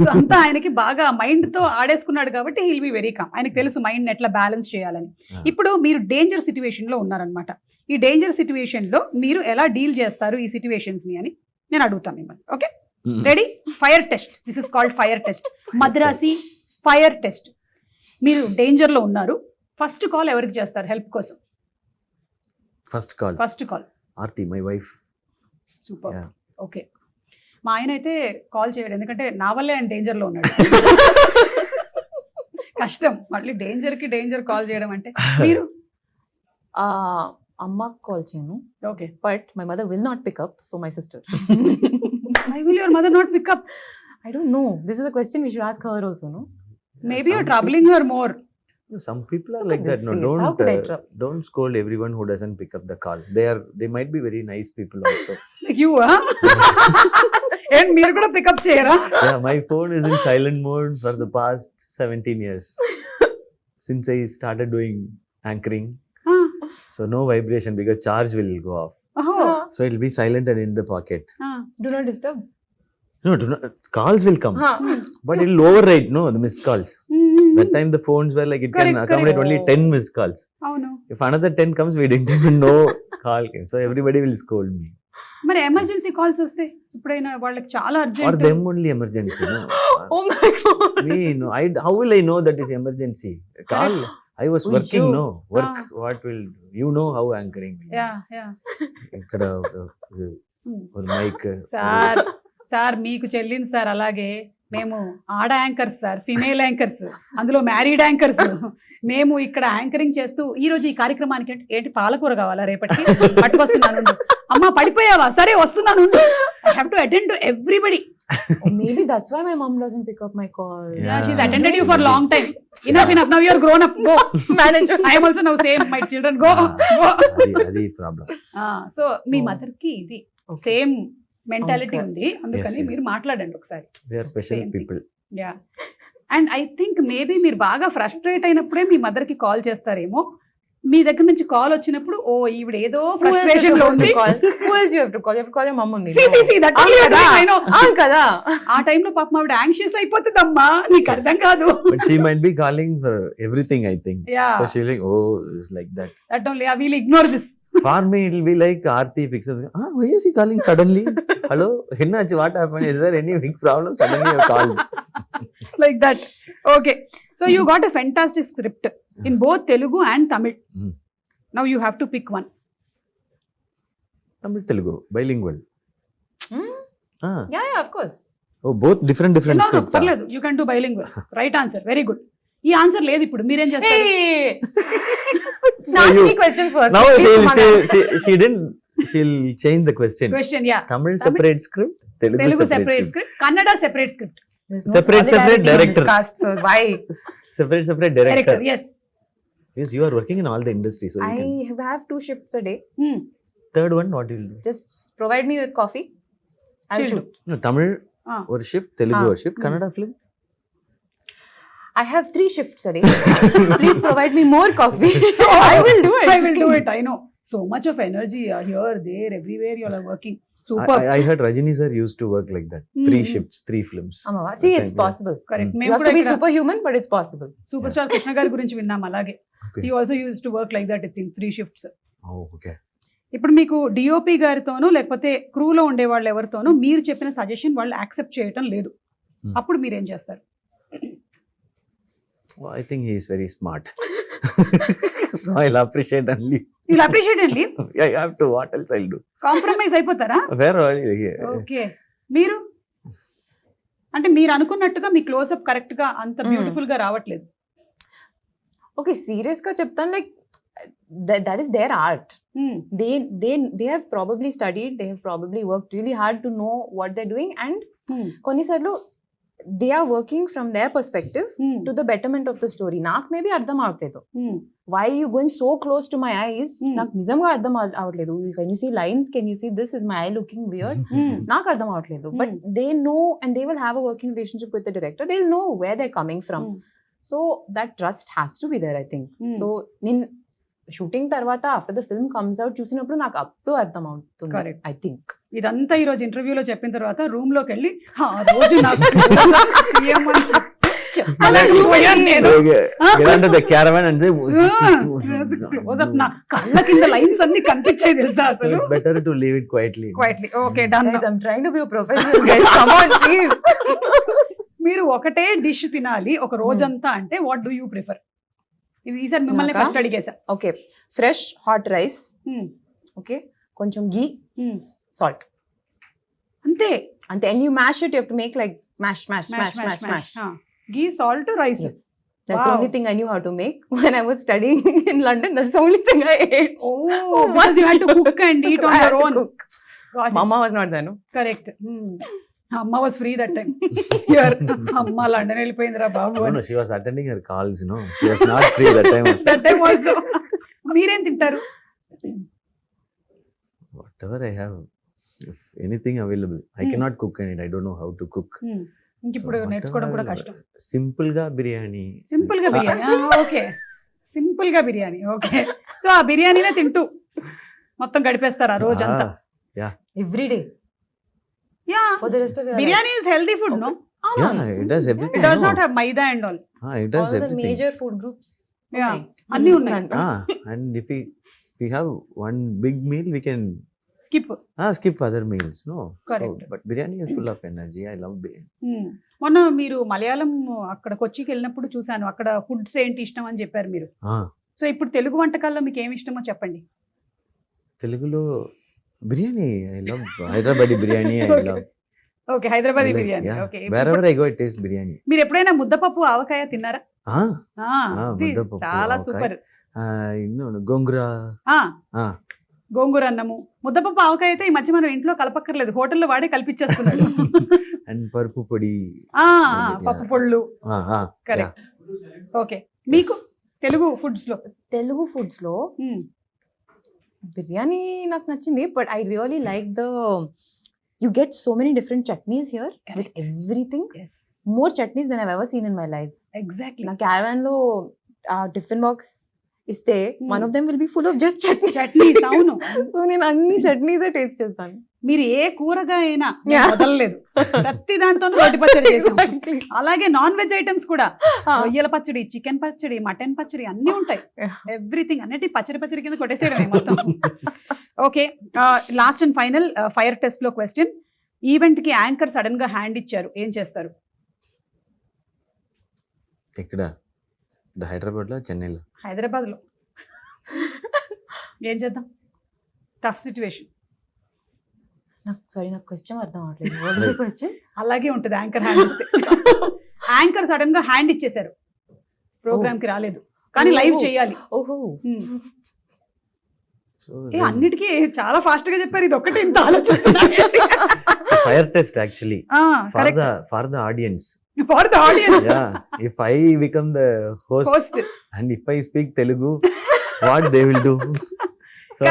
So అంతా ఆయనకి బాగా మైండ్ తో ఆడేసుకున్నాడు కాబట్టి హీల్ బి వెరీ కామ్. ఆయనకి తెలుసు మైండ్ ఎట్లా బ్యాలెన్స్ చేయాలని. ఇప్పుడు మీరు డేంజర్ సిచ్యువేషన్ లో ఉన్నారనమాట. ఈ డేంజర్ సిచ్యువేషన్ లో మీరు ఎలా డీల్ చేస్తారు ఈ సిచ్యువేషన్స్ ని అని నేను అడుగుతాను మిమ్మల్ని. Okay, ready? Fire test. This is called fire test. Madrasi fire test. మీరు డేంజర్ లో ఉన్నారు. ఫస్ట్ కాల్ ఎవరికి చేస్తారు హెల్ప్ కోసం? First call Aarti, my wife. Super. Yeah. Okay, మా ఆయన అయితే కాల్ చేయడు, ఎందుకంటే నా వల్లే ఆయన డేంజర్ లో ఉన్నాడు. కష్టం మళ్ళీ డేంజర్ కాల్ చేయడం అంటే. మీరు? Amma call cheyanu, okay. but my mother will not pick up, so my sister. Why will your mother not pick up? I don't know. This is a question we should ask her also, no? Maybe you're troubling her more. Some people are Look like at that. this No, face. How could I trouble? don't scold everyone who doesn't pick up the call. They might be very nice people also. Like you, huh? And మీరు కూడా పికప్ చేయరా? Yeah, my phone is in silent mode for the past 17 years since I started doing anchoring. So no vibration because charge will go off. So it will be silent and in the pocket. Do not disturb. No, calls will come, but it will override the missed calls. That time the phones were like it can Correct, accommodate correct. only 10 missed calls. అవును. If another 10 comes, we didn't even know call came. So everybody will scold me. మరి ఎమర్జెన్సీ కాల్స్ వస్తే ఇప్పుడైనా వాళ్ళకి చాలా For urgent. them only emergency. No? Oh my god. Me, no. How will I know that is emergency? Call. I was working. Uyyo. No work. What will you know how anchoring? Yeah yeah. ఇక్కడ ఒక మైక్. సార్ మీకు చెల్లింది సార్. అలాగే మేము ఆడ యాంకర్స్ సార్, ఫిమేల్ యాంకర్స్, అందులో మ్యారీడ్ యాంకర్స్. మేము ఇక్కడ యాంకరింగ్ చేస్తూ ఈ రోజు ఈ కార్యక్రమానికి ఏంటి పాలకూర కావాలా రేపటికి పట్టుకొస్తున్నాను. అమ్మా పడిపోయావా? సరే వస్తున్నాను. I have to attend to everybody. Oh, maybe that's why my mom doesn't pick up my call. Yeah, she's attended you for long time. Enough. Now you're grown up. Go. Manager. I am also now same. My children go. అది ప్రాబ్లం. సో మీ మదర్ కి ఇది సేమ్ మెంటాలిటీ Okay. ఉంది, అందుకని Yes. మీరు మాట్లాడండి ఒకసారి. They are special Same thing. people. Yeah. And I think maybe మీరు బాగా ఫ్రస్ట్రేట్ అయినప్పుడే మీ మదర్ కి కాల్ చేస్తారేమో. మీ దగ్గర నుంచి కాల్ వచ్చినప్పుడు ఓ ఈవిడ ఏదో Who else you ఫ్రస్ట్రేషన్ లో supposed ఉంది. to call? Who else you have to call? You have to call your mom only. See, that only కదా. I know. కదా. ఆ టైంలో పాపం ఆవిడ యాంగ్షియస్ అయిపోతుందమ్మా, నీకు అర్థం కాదు. But she might be calling for everything, I think. Yeah. So she's like, oh, it's like that. That only I will ignore this. For me, it will be like Aarti picks up. Why is he calling suddenly? Hello? Hinnachi, what happened? Is there any big problem? Suddenly you called. Like that. Okay. So you got a fantastic script in both Telugu and Tamil. Now you have to pick one. Tamil, Telugu, bilingual. Yeah, of course. Oh, both different No, scripts. పర్లేదు. You can do bilingual. Right answer. Very good. ఈ ఆన్సర్ లేదు ఇప్పుడు. మీరేం చేస్తారు? Hey! So Ask you- me questions first. Now Please, she didn't. She'll change the question. Question, yeah. Tamil separate script, Telugu Telugu separate separate script. script. Kannada separate script. There's no Separate solidarity in director. this cast, so why? Separate director. Director, yes. Yes, you are working in all the industry, so you can. I have 2 shifts a day. Third one, what will you do? Just provide me with coffee. I'll She'll shoot. No, Tamil Ah. or shift, Telugu Ah. or shift, Kannada film. I have 3 shifts a day. Please provide me more coffee. I will do it. I will do it. I know. So much of energy here, there, everywhere you are working. Super. I heard Rajini sir used to work like that. 3 Mm. shifts, 3 films. Amava. See, That it's time, yeah. possible. Correct. You మేము have కూడా to be ఇక్కడ superhuman, but it's possible. Super star Krishna గారి గురించి విన్నాం అలాగే. Okay. He also used to work like that. It's in 3 shifts. Oh, okay. ఇప్పుడు మీకు డిఓపి గారితోనో లేకపోతే క్రూలో ఉండే వాళ్ళు ఎవరితోనో మీరు చెప్పిన సజెషన్ వాళ్ళు యాక్సెప్ట్ చేయటం లేదు, Hmm. అప్పుడు మీరేం చేస్తారు? Well, I think he is very smart. So I'll appreciate and leave. వీళ్ళు అప్రిషియేట్ అండి, I have to. What else I'll do? Compromise అయిపోతారా? Where are you? ఓకే. మీరు అంటే మీరు అనుకున్నట్టుగా మీ క్లోజ్అప్ కరెక్ట్ గా అంత Hmm. బ్యూటిఫుల్ గా రావట్లేదు. Okay, serious గా చెప్తాను, like that is their art. Hmm. They have probably studied, they have probably worked really hard to know what they're doing, and Hmm. కొన్నిసార్లు they are working from their perspective Hmm. to the betterment of the story. నాకు మేబీ అర్థం అవట్లేదు. Hmm. Why are you going so close to my eyes? Hmm. నాకు నిజంగా అర్థం అవట్లేదు. Can you see lines? Can you see this? Is my eye looking weird? Hmm. నాకు అర్థం అవట్లేదు. But they know, and they will have a working relationship with the director. They'll know where they're coming from. Hmm. So that trust has to be there, I think. Hmm. So నేను షూటింగ్ తర్వాత after the film comes out చూసినప్పుడు నాకు అప్పుడు అర్థం అవుతుంది, Correct. I think. ఇదంతా ఈ రోజు ఇంటర్వ్యూలో చెప్పిన తర్వాత రూమ్ లోకి వెళ్ళి ఆ రోజు నాకు ఏమని చెప్పలేకపోయాను నేను. So get onto the caravan and say, close up నా కళ్ళ కింద లైన్స్ అన్ని కనిపించాయి తెలుసా So అసలు. it's better to leave it quietly. Quietly okay done. Guys, I'm trying to be a professional, guys. Come on, please. మీరు ఒకటే డిష్ తినాలి ఒక రోజంతా అంటే వాట్ డూ యూ ప్రిఫర్? ఇది ఈసారి మిమ్మల్ని నాకా? ఫస్ట్ అడిగేసా. Okay, fresh hot rice, Hmm. Okay, కొంచెం గీ, Hmm. సాల్ట్, అంతే. అంతే. And you mash it, you have to make like mash mash mash mash mash. Ghee salt rice. Yes. That's the Wow. only thing I knew how to make when I was studying in London. That's the only thing I ate. Oh, because you had to cook and eat on I had your to own. cook. Mama was not there, no? Correct. అమ్మ వాజ్ ఫ్రీ దట్ టైం. అమ్మ లండన్ వెళ్ళిపోయిందిరా బాబు No, అని. no, she was attending her calls, no. She was not free that time. also. That time also. మీరేం తింటారు? Whatever I have, if anything available. I Hmm. cannot cook in it. I don't know how to cook. ఇంక ఇప్పుడు So నేర్చుకోవడం కూడా whatever, కష్టం. Simple ga biryani. సింపుల్ గా బిర్యానీ. ఓకే, సింపుల్ గా బిర్యానీ. ఓకే, సో ఆ బిర్యానీనే తింటూ మొత్తం గడిపేస్తారు ఆ రోజంతా. Every day yeah, for the rest of your biryani is healthy food, no? Yeah, it does everything. It does no. Not have maida and all. It life. does All the everything. major food groups. Yeah. ఉన్నాయి. అన్నీ ఉన్నాయి. And if we have one big meal, we can skip. skip other meals. No. Correct. So, but biryani is full of energy. I love biryani. మొన్న మీరు మలయాళం అక్కడ కొచ్చికి వెళ్ళినప్పుడు చూసాను, అక్కడ ఫుడ్స్ ఏంటి ఇష్టం అని చెప్పారు మీరు. సో ఇప్పుడు తెలుగు వంటకాల్లో మీకు ఏమి ఇష్టమో చెప్పండి. Telugulo biryani. I love Hyderabadi biryani. I love. Okay, Hyderabadi I like, biryani. yeah. Okay, Wherever I go, I taste biryani. మీరు ఎప్పుడైనా ముద్దపప్పు ఆవకాయ తిన్నారా? ఇది ముద్దపప్పు, చాలా ఆవకాయ. సూపర్. గోంగూర. గోంగూర అన్నము, ముద్దపప్పు ఆవకాయ అయితే ఈ మధ్య మనం ఇంట్లో కలపక్కర్లేదు, హోటల్లో వాడే కలిపించేస్తున్నాడు. అండ్ పరుపు పొడి. పప్పు పొళ్ళు. కరెక్ట్. ఓకే, మీకు తెలుగు ఫుడ్స్ లో? తెలుగు ఫుడ్స్ లో బిర్యానీ నాకు నచ్చింది, but I really like the you get so many different chutneys here with everything. More chutneys than I've ever seen in my life. Exactly. నా caravan లో టిఫిన్ బాక్స్ ఇస్తే one of them will be full of just chutney. Chutneys. అవును. సో నేను అన్ని చట్నీస్ టేస్ట్ చేస్తాను. మీరు ఏ కూరగా అయినా Yeah. వదలలేదు, ప్రతి దాంతో రోటి పచ్చడి చేసాం. Exactly. అలాగే నాన్ వెజ్ ఐటమ్స్ కూడా, రొయ్యల పచ్చడి, చికెన్ పచ్చడి, మటన్ పచ్చడి అన్నీ ఉంటాయి. Yeah. ఎవ్రీథింగ్ అన్నిటి పచ్చడి కింద కొట్టేసేయడమే మొత్తం. Okay, last and final fire test లో క్వశ్చన్. ఈవెంట్ కి యాంకర్ సడన్ గా హ్యాండ్ ఇచ్చారు, ఏం చేస్తారు? ఇక్కడ హైదరాబాద్ లో, చెన్నైలో. హైదరాబాద్ లో. ఏం చేద్దాం? Tough situation. నాకు క్వశ్చన్ అర్థం అవ్వట్లేదు. What is the question? అలాగే ఉంటుంది యాంకర్ హ్యాండ్ ఇస్తే. యాంకర్ సడన్ గా హ్యాండ్ ఇచ్చేశారు, ప్రోగ్రామ్ కి రాలేదు కానీ లైవ్ చేయాలి. ఓహో, అన్నిటికీ చాలా ఫాస్ట్ గా చెప్పారు, ఇది ఒక్కటి ఇంత ఆలోచిస్తున్నా. Fire test actually for the audience. For the audience. If I become the host and if I speak Telugu, what they will do? So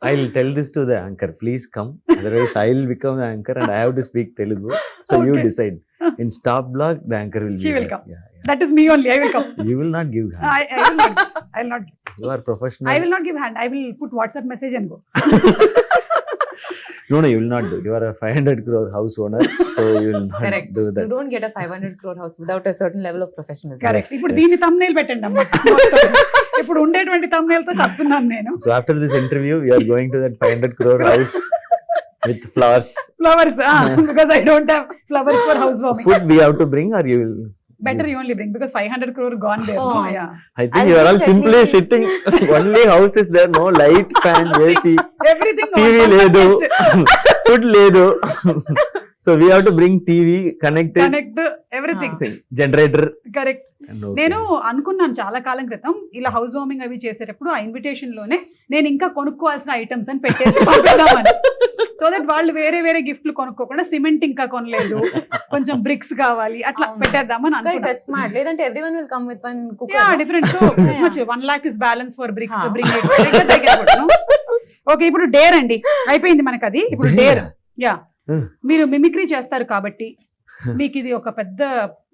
I'll tell this to the anchor, please come, otherwise I'll become the anchor and I have to speak Telugu. So you decide. In stop block, the anchor will be She will there. come. Yeah. That is me only. I will come. You will not give hand. I will not. I will not. You are professional. I will not give hand. I will put WhatsApp message and go. No, you will not do. You are a 500 crore house owner, so you will not Correct. do You that. don't get a 500 crore house without a certain level of professionalism. Correct. Yes, ఇప్పుడు yes. దీన్ని thumbnail పెట్టండి అమ్మా. ఇప్పుడు ఉండేటువంటి thumbnail తో చస్తున్నాను నేను. So after this interview, we are going to that 500 crore house with flowers. Flowers, because I don't have flowers for housewarming. Food we have to bring, or you will. Better you only bring because 500 crore gone there. Oh. No, yeah. I think I'll you are all bring simply chutney. sitting. Only house is there, no light, fan, AC, Everything. TV ledu, food ledu. So we have to bring TV, connected, Connect everything. generator. Correct. And okay. నేను అనుకున్నాను చాలా కాలం క్రితం ఇలా హౌస్ వార్మింగ్ అవి చేసేటప్పుడు ఆ ఇన్విటేషన్ లోనే నేను ఇంకా కొనుక్కోవాల్సిన ఐటమ్స్ అని పెట్టేసి పంపిద్దామని. సో దట్ వాళ్ళు వేరే వేరే గిఫ్ట్లు కొనుక్కోకుండా సిమెంట్ ఇంకా కొనలేదు, కొంచెం బ్రిక్స్ కావాలి అట్లా పెట్టేద్దామని Correct, అనుకున్నాను. that's smart. లేదంటే everyone will come with one cooker. Yeah, no? different. So this Yeah. much 1 lakh is balance for bricks. Huh. Bring it. Like that I can put, no? Okay, ఇప్పుడు డేర్ అండి అయిపోయింది మనకు అది. ఇప్పుడు డేర్. యా, మీరు మిమిక్రీ చేస్తారు కాబట్టి మీకు ఇది ఒక పెద్ద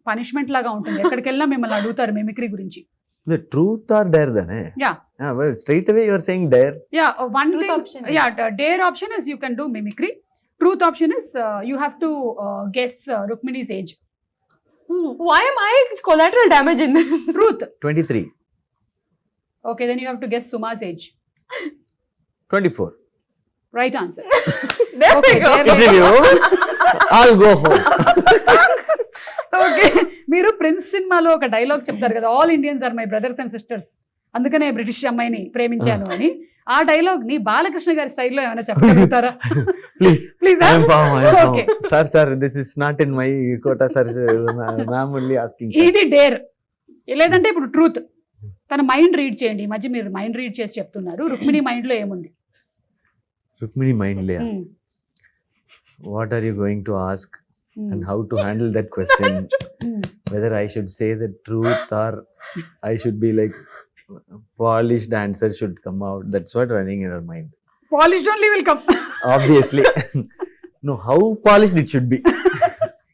పనిష్మెంట్ లాగా ఉంటుంది. ఎక్కడికి వెళ్ళినా మిమ్మల్ని అడుగుతారు మిమిక్రీ గురించి. The truth or dare then? Yeah. Well, straight away you are saying dare. Yeah, one Truth thing. option. Yeah, the dare option is you can do mimicry. Truth option is you have to guess Rukmini's age. Why am I collateral damage in this? Truth. 23, Okay, then you have to guess Suma's age. 24. Right answer. There Okay, we go. there we Interview. I'll go home. Okay, మీరు ప్రిన్స్ సినిమాలో ఒక డైలాగ్ చెప్తారు కదా, all Indians are my brothers and sisters, అందుకనే బ్రిటిష్ అమ్మాయిని ప్రేమించాను అని. ఆ డైలాగ్ ని బాలకృష్ణ గారి స్టైల్లో ఏమైనా చెప్పగలుగుతారా? Please. Please. I am calm. Okay. Sir, this is not in my quota, sir. Ma'am only asking. Sir. ఇది డేర్. లేదంటే ఇప్పుడు ట్రూత్. తన మైండ్ రీడ్ చేయండి. ఈ మధ్య మీరు మైండ్ రీడ్ చేసి చెప్తున్నారు. రుక్మిణి మైండ్ లో ఏముంది? Rukmini mind layer. Hmm. What are you going to ask Hmm. and how to handle that question? Hmm. Whether I should say the truth or I should be like polished answer should come out. That's what running in her mind. Polished only will come. Obviously. No, how polished it should be.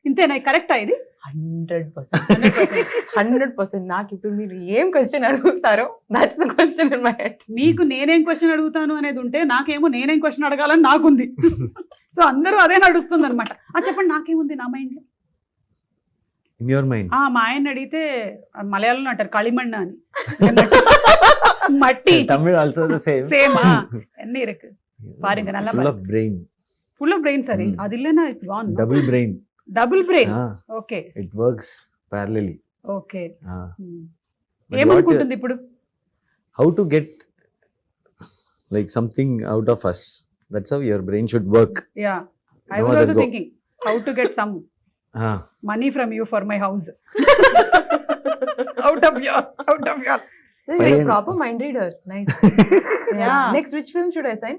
ఇంతేనా? కరెక్టా ఇది? 100%. నాకు ఇప్పుడు మీరు ఏం క్వశ్చన్ అడుగుతారో that's the question in my head. మీకు నేనేం క్వశ్చన్ అడుగుతాను అనేది ఉంటే నాకేమో నేనేం క్వశ్చన్ అడగాలని నాకుంది. సో అందరూ అదే నడుస్తుంది అనమాట. చెప్పండి నాకేముంది నా మైండ్ లో. In your mind. మా ఆయన అడిగితే మలయాళంలో అంటారు களிமண் అని. మట్టి. Tamil also the same. Same. ఎన్ని ఇருக்கு பாருங்க நல்லா Full of brain. Full of brain సరే. అది లేనా it's gone. Double brain. Double brain. Ah, okay it works parallelly. Okay. Ah. But what, ఏమనుకుంటుంది ఇప్పుడు? how to get like something out of us. That's how your brain should work. Yeah, I No was other also go. Thinking how to get some Ah. money from you for my house. out of your You're a Fine. proper mind reader. Nice. Yeah. Next, which film should I sign?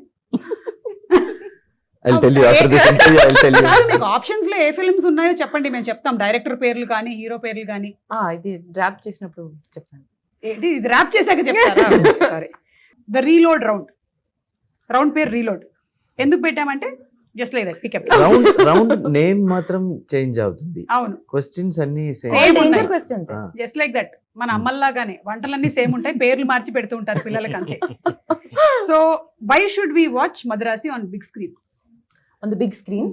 I'll tell you after this interview. I'll tell you. కాదు, మీకు ఆప్షన్స్ లో ఏ ఫిల్మ్స్ ఉన్నాయో చెప్పండి, మేము చెప్తాం. డైరెక్టర్ పేర్లు కానీ హీరో పేర్లు కానీ. ఇది డ్రాప్ చేసినప్పుడు చెప్తాను. ఏంటి ఇది ర్యాప్ చేశాక చెప్తారా? సారీ. ద రీలోడ్ రౌండ్ పేరు రీలోడ్. ఎందుకు పెట్టామంటే just like that pickup. Round name మాత్రం చేంజ్ అవుతుంది. అవును, క్వశ్చన్స్ అన్ని Same సేమ్. Danger ఉన్నాయి. questions. Just like that. మన అమ్మల్లాగానే వంటలన్నీ సేమ్ ఉంటాయి, పేర్లు మార్చి పెడుతూ ఉంటారు పిల్లలకి అంతే. So why should we watch Madharaasi on big screen? On the big screen,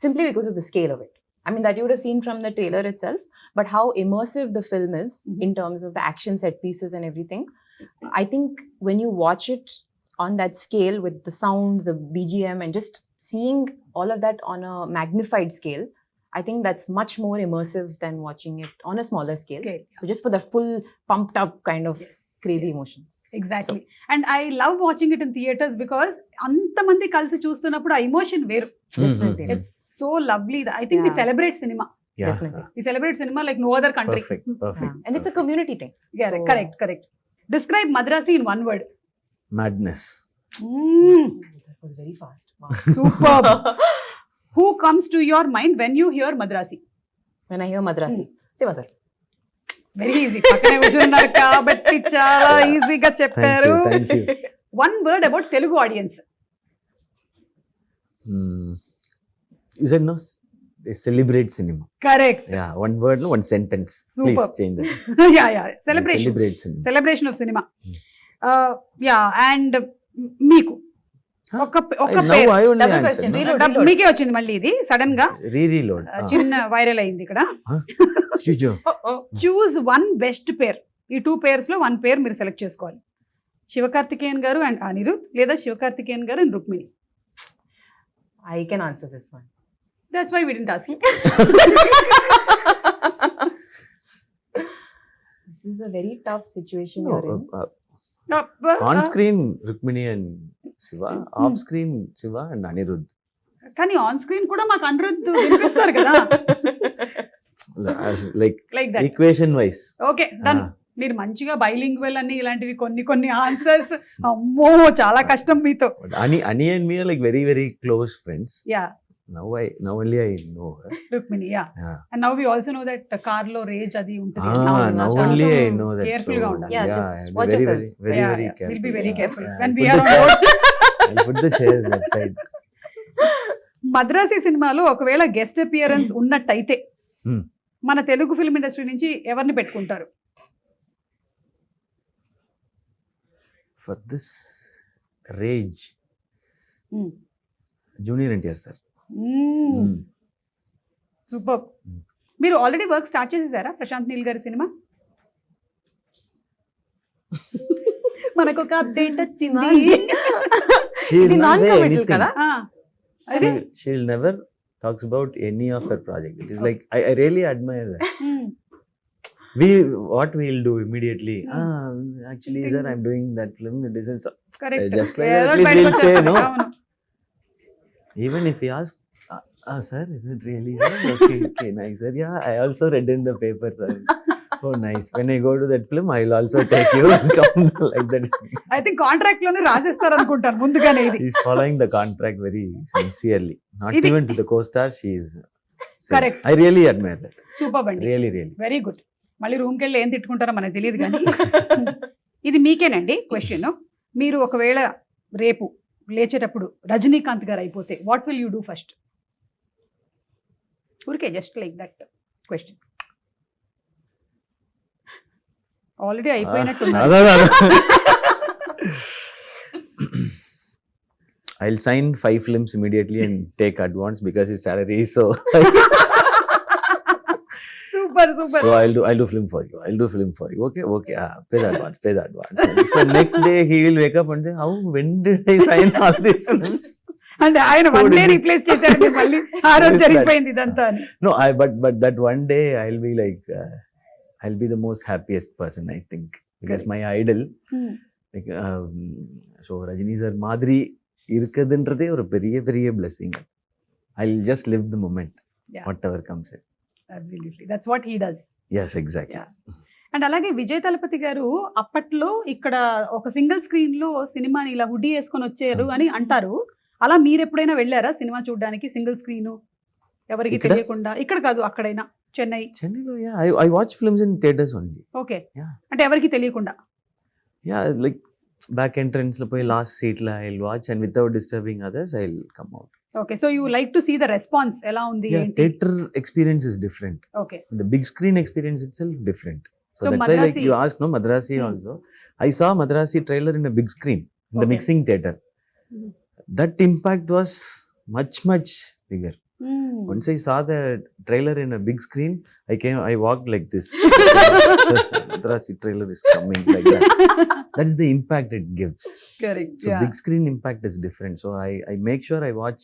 simply because of the scale of it. I mean, that you would have seen from the trailer itself, but how immersive the film is in terms of the action set pieces and everything. I think when you watch it on that scale with the sound, the BGM, and just seeing all of that on a magnified scale, I think that's much more immersive than watching it on a smaller scale. Okay. So just for the full pumped up kind of crazy emotions. Exactly. And I love watching it in theatres because అంతమంది కలిసి చూస్తున్నప్పుడు ఆ ఎమోషన్ వేరు. Definitely. It's so lovely. I think we Yeah. Celebrate cinema. Yeah. Definitely. We celebrate cinema like no other country. Perfect. Perfect. And it's a community thing. So- correct. Describe Madharaasi in one word. Madness. That was very fast. Wow. Super. Who comes to your mind when you hear Madharaasi? When I hear Madrasi, Siva sir. Very easy. పక్కనే కూర్చున్నారు కాబట్టి చాలా ఈజీగా Thank చెప్పారు. you. Thank you. One word about Telugu audience. You said no. they celebrate cinema. Correct. Yeah, one word, no, one sentence. Super. Please change that. Yeah They celebration celebrate cinema. Celebration of cinema. Hmm. Yeah and మీకు Huh? ఒక Now పేరు I only Double answer. question. No? Reload. మీకే వచ్చింది మళ్ళీ ఇది సడన్ గా Reload. చిన్న వైరల్ అయింది ఇక్కడ. Chujo. చూజ్ వన్ బెస్ట్ పేర్. ఈ 2 పేర్స్ లో 1 పేర్ మీరు సెలెక్ట్ చేసుకోవాలి. శివకార్తికేయన్ గారు అండ్ అనిరుద్ లేదా Sivakarthikeyan garu and Rukmini. I can answer this one. That's why we didn't ask you. This is a very tough situation No, you're in. on screen Rukmini and Shiva, off screen Shiva and Anirudh. కానీ ఆన్ స్క్రీన్ కూడా మాకు అనిరుద్ వినిపిస్తారు కదా. As like like that. equation wise. Okay done. మీరు మంచిగా బైలింగ్వెల్ అని ఇలాంటివి కొన్ని ఆన్సర్స్. అమ్మో చాలా కష్టం మీతో. But Ani and me are like very very close friends. Yeah Now only I know her. Rukmini yeah. Yeah. And now we also know that car లో రేజ్ అది ఉంటుంది. Now చాలా only I కొంచెం know that. careful గా ఉండాలి. Yeah, just I'll be watch very, yourselves. very, Yeah, very yeah. careful. We'll be very careful Yeah, when I'll we put are the on chair- board. I'll put the chairs that side. Madrasi సినిమాలో ఒకవేళ గెస్ట్ అపియరెన్స్ ఉన్నట్టయితే Hmm. మన తెలుగు ఫిల్మ్ ఇండస్ట్రీ నుంచి ఎవరిని పెట్టుకుంటారు? For this rage, Junior NTR sir. Super. Hmm. మీరు ఆల్రెడీ వర్క్ స్టార్ట్ చేసేసారా ప్రశాంత్ నీల్ గారి సినిమా? మనకు ఒక అప్డేట్ వచ్చింది. She will ఇది not say non-committal anything. కదా? అదే She'll never talks about any of her project. It is like I really admire that. What we'll do immediately. Actually, sir, I'm doing that film. It isn't. Correct. Just like that, at least we'll say no. Even if he asks, sir, is it really? Sir? Okay, nice, sir. Yeah, I also read in the paper, sir. Oh, nice. When I go to that film, I'll also take you and come like that. I think contract లోనే రాసేస్తారు అనుకుంటాను ముందుగానే ఇది. He's following the contract very sincerely. Not Idi- even to the co-star. She's Correct. I really admire that. Super అండి. Really. Very good. మళ్ళీ రూమ్కి వెళ్ళి ఏం తిట్టుకుంటారో మనకు తెలియదు కానీ ఇది మీకేనండి క్వశ్చన్. మీరు ఒకవేళ రేపు లేచేటప్పుడు రజనీకాంత్ గారు అయిపోతే what will you do first? ఊరికే just like that question. Already అయిపోయినట్టు I'll sign 5 films immediately and take advance because his salary is so. Super super. So I'll do film for you. Okay. Pay the advance. So next day he will wake up and say, how? When did I sign all these films? అంటే ఆయన వన్ డే రీప్లేస్ చేశారు మళ్ళీ ఆ రోజు జరిగిపోయింది ఇదంతా అని. No, but that one day I'll be like, I'll be the most happiest person, I think, because my idol, like, so Rajini sir Madri irukadundrathe oru periya blessing. I'll just live the moment, Yeah. whatever comes in. Absolutely. That's what he does. Yes, exactly. Yeah. And అలాగే విజయ్ తలపతి గారు అప్పట్లో ఇక్కడ ఒక సింగిల్ స్క్రీన్ లో సినిమాని ఇలా హుడ్డీ వేసుకొని వచ్చారు అని అంటారు. అలా మీరు ఎప్పుడైనా వెళ్ళారా సినిమా చూడడానికి సింగిల్ స్క్రీన్ ఎవరికి ఇక్కడ? తెలియకుండా? ఇక్కడ కాదు అక్కడైనా Chennai. Chennai, yeah, I watch films in theaters only. Okay. Yeah. అంటే ఎవరికి తెలియకుండా. Yeah, like back entrance lo poi last seat la I'll watch and without disturbing others I'll come out. Okay. So you like to see the response ఎలా ఉంది Yeah, ఏంటి? theater experience is different. Okay. The big screen experience itself different. So So that's why, like Madrasi- you asked, no, Madrasi Hmm. also. I saw Madrasi trailer in a big screen, in the Okay. mixing theater. Hmm. That impact was much bigger. Once I saw the trailer in a big screen, I walked like this. Madrasi trailer is coming like that. That's the impact it gives. Correct. So big screen impact is different. So I make sure I watch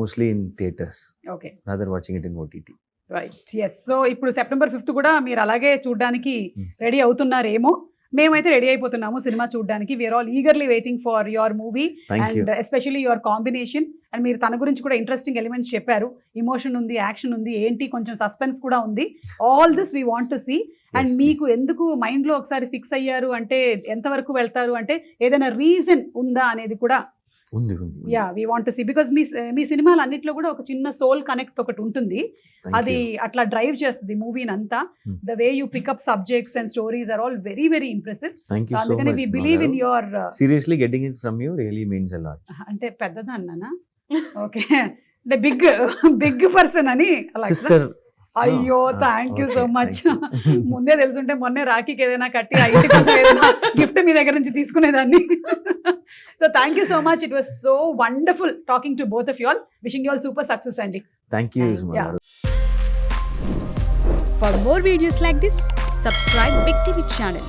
mostly in theaters okay. rather watching it in OTT. Right. Yes. So ఇప్పుడు సెప్టెంబర్ 5th కూడా మీరు అలాగే చూడడానికి Hmm. రెడీ అవుతున్నారేమో. మేమైతే రెడీ అయిపోతున్నాము సినిమా చూడడానికి. We are all eagerly waiting for your movie Thank you. And especially your combination. And మీరు తన గురించి కూడా ఇంట్రెస్టింగ్ ఎలిమెంట్స్ చెప్పారు. ఇమోషన్ ఉంది, యాక్షన్ ఉంది, ఏంటి కొంచెం సస్పెన్స్ కూడా ఉంది. All this we want to see. And Yes, మీకు please. ఎందుకు మైండ్ లో ఒకసారి ఫిక్స్ అయ్యారు అంటే ఎంతవరకు వెళ్తారు అంటే ఏదైనా రీజన్ ఉందా అనేది కూడా Undi. Yeah we want to see. Because మీ సినిమాలు అన్నిట్లో కూడా ఒక చిన్న సోల్ కనెక్ట్ ఒకటి ఉంటుంది. Thank అది you. అట్లా డ్రైవ్ చేస్తుంది మూవీని అంతా. Hmm. The way you pick up subjects and stories are all very very impressive. Thank you so అందుకని much. We believe in Madhav. Your Seriously, getting it from you really means a lot. అంటే పెద్దదా అన్నానా? ఓకే. అంటే బిగ్ పర్సన్ అని అలా కదా? సిస్టర్. అయ్యో థ్యాంక్ యూ సో మచ్. ముందే తెలుసుంటే మొన్నే రాఖీకి ఏదైనా కట్టి ఆ ఇంటి కోసం ఏదైనా గిఫ్ట్ మీ దగ్గర నుంచి తీసుకునేదాన్ని. So thank you so much. It was so wonderful talking to both of you all. Wishing you all super success అండి. Thank you Suma Yeah. గారు. For more videos like this, subscribe Big TV channel.